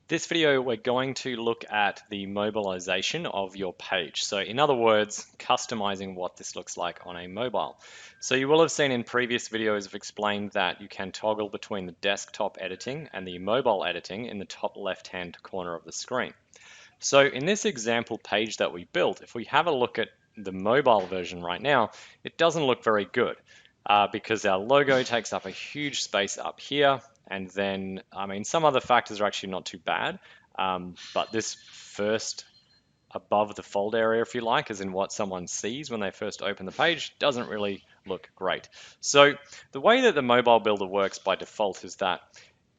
This video, we're going to look at the mobilization of your page. So in other words, customizing what this looks like on a mobile. So you will have seen in previous videos I've explained that you can toggle between the desktop editing and the mobile editing in the top left-hand corner of the screen. So in this example page that we built, if we have a look at the mobile version right now, it doesn't look very good because our logo takes up a huge space up here. And then, some other factors are actually not too bad, but this first above the fold area, if you like, as in what someone sees when they first open the page, doesn't really look great. So the way that the mobile builder works by default is that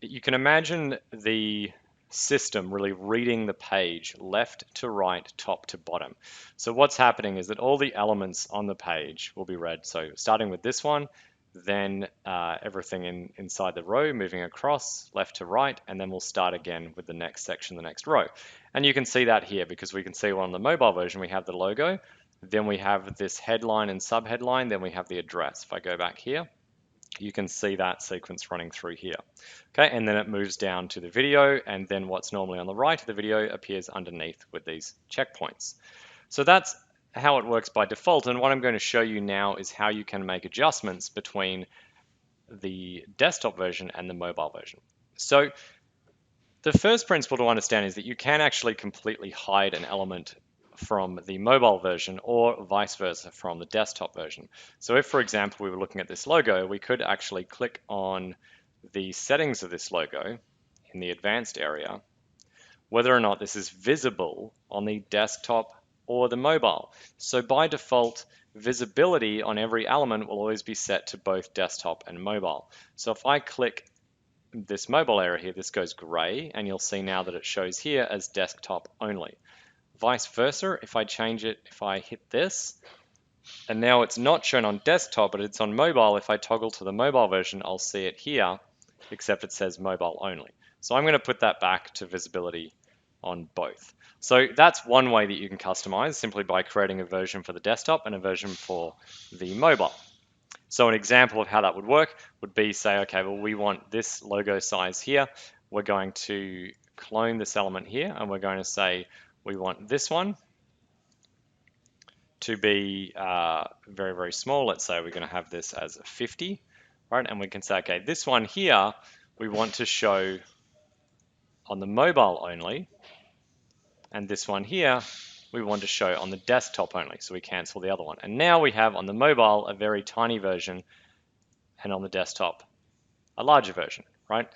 you can imagine the system really reading the page left to right, top to bottom. So what's happening is that all the elements on the page will be read. So starting with this one, then everything inside the row moving across left to right, and then we'll start again with the next section, the next row. And you can see that here because we can see on the mobile version we have the logo, then we have this headline and subheadline, then we have the address. If I go back here, you can see that sequence running through here. Okay, and then it moves down to the video, and then what's normally on the right of the video appears underneath with these checkpoints. So that's how it works by default, and what I'm going to show you now is how you can make adjustments between the desktop version and the mobile version. So the first principle to understand is that you can actually completely hide an element from the mobile version or vice versa from the desktop version. So if, for example, we were looking at this logo, we could actually click on the settings of this logo in the advanced area, whether or not this is visible on the desktop or the mobile. So by default, visibility on every element will always be set to both desktop and mobile. So if I click this mobile area here, this goes gray, and you'll see now that it shows here as desktop only. Vice versa, if I change it, if I hit this, and now it's not shown on desktop, but it's on mobile, if I toggle to the mobile version, I'll see it here, except it says mobile only. So I'm going to put that back to visibility on both. So that's one way that you can customize simply by creating a version for the desktop and a version for the mobile. So an example of how that would work would be, say, okay, well, we want this logo size here. We're going to clone this element here, and we're going to say we want this one to be very, very small. Let's say we're going to have this as a 50, right? And we can say, okay, this one here, we want to show on the mobile only, and this one here, we want to show on the desktop only, so we cancel the other one. And now we have on the mobile a very tiny version, and on the desktop a larger version, right?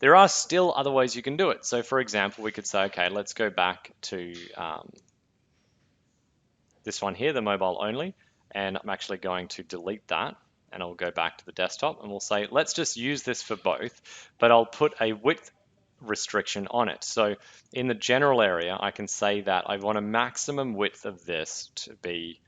There are still other ways you can do it. So for example, we could say, okay, let's go back to this one here, the mobile only, and I'm actually going to delete that, and I'll go back to the desktop, and we'll say, let's just use this for both, but I'll put a width restriction on it. So in the general area, I can say that I want a maximum width of this to be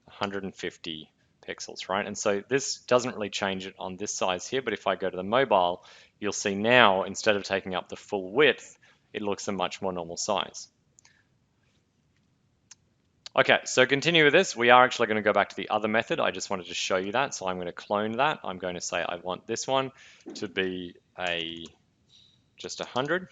150 pixels, right? And so this doesn't really change it on this size here, but if I go to the mobile, you'll see now, instead of taking up the full width, it looks a much more normal size. Okay, so continue with this. We are actually going to go back to the other method. I just wanted to show you that. So I'm going to clone that. I'm going to say I want this one to be just 100,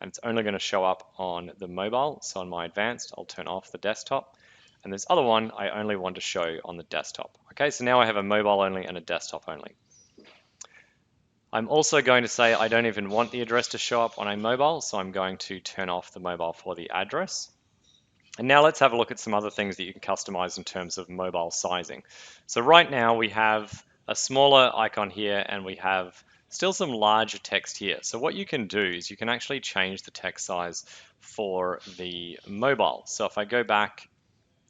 and it's only going to show up on the mobile. So on my advanced, I'll turn off the desktop. And this other one, I only want to show on the desktop. Okay, so now I have a mobile only and a desktop only. I'm also going to say I don't even want the address to show up on a mobile, so I'm going to turn off the mobile for the address. And now let's have a look at some other things that you can customize in terms of mobile sizing. So right now we have a smaller icon here, and we have still some larger text here. So what you can do is you can actually change the text size for the mobile. So if I go back,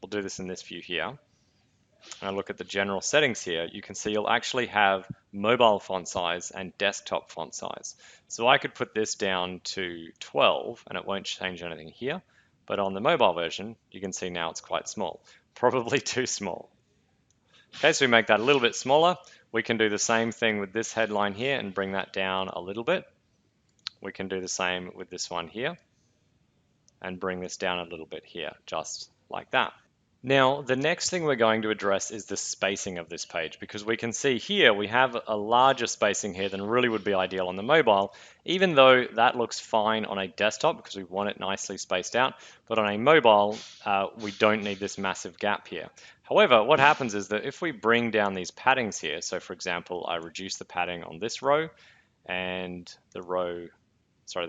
we'll do this in this view here, and I look at the general settings here, you can see you'll actually have mobile font size and desktop font size. So I could put this down to 12 and it won't change anything here. But on the mobile version, you can see now it's quite small, probably too small. Okay, so we make that a little bit smaller. We can do the same thing with this headline here and bring that down a little bit. We can do the same with this one here and bring this down a little bit here, just like that. Now, the next thing we're going to address is the spacing of this page, because we can see here we have a larger spacing here than really would be ideal on the mobile, even though that looks fine on a desktop because we want it nicely spaced out, but on a mobile, we don't need this massive gap here. However, what happens is that if we bring down these paddings here, so for example, I reduce the padding on this row and the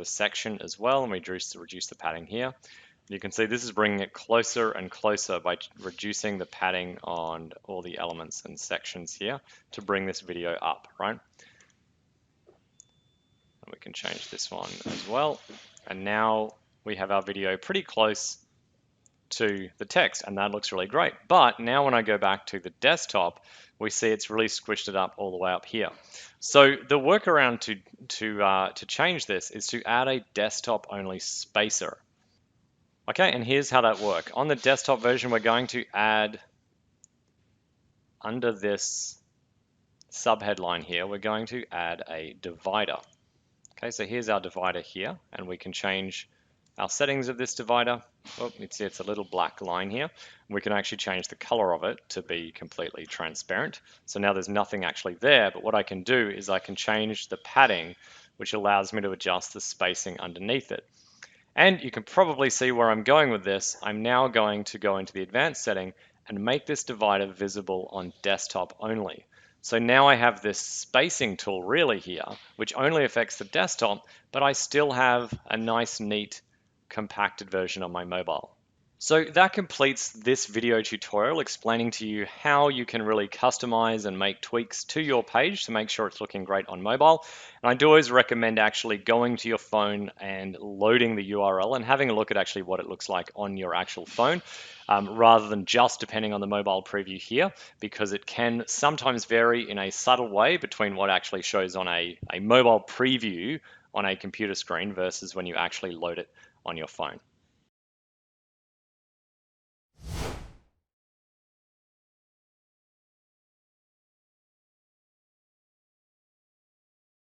section as well, and we reduce the padding here. You can see this is bringing it closer and closer by reducing the padding on all the elements and sections here to bring this video up, right? And we can change this one as well. And now we have our video pretty close to the text, and that looks really great. But now when I go back to the desktop, we see it's really squished it up all the way up here. So the workaround to change this is to add a desktop-only spacer. Okay, and here's how that works. On the desktop version, we're going to add, under this subheadline here, we're going to add a divider. Okay, so here's our divider here, and we can change our settings of this divider. Oh, you see it's a little black line here. We can actually change the color of it to be completely transparent. So now there's nothing actually there, but what I can do is I can change the padding, which allows me to adjust the spacing underneath it. And you can probably see where I'm going with this. I'm now going to go into the advanced setting and make this divider visible on desktop only. So now I have this spacing tool really here, which only affects the desktop, but I still have a nice, neat, compacted version on my mobile. So that completes this video tutorial explaining to you how you can really customize and make tweaks to your page to make sure it's looking great on mobile. And I do always recommend actually going to your phone and loading the URL and having a look at actually what it looks like on your actual phone, rather than just depending on the mobile preview here, because it can sometimes vary in a subtle way between what actually shows on a mobile preview on a computer screen versus when you actually load it on your phone.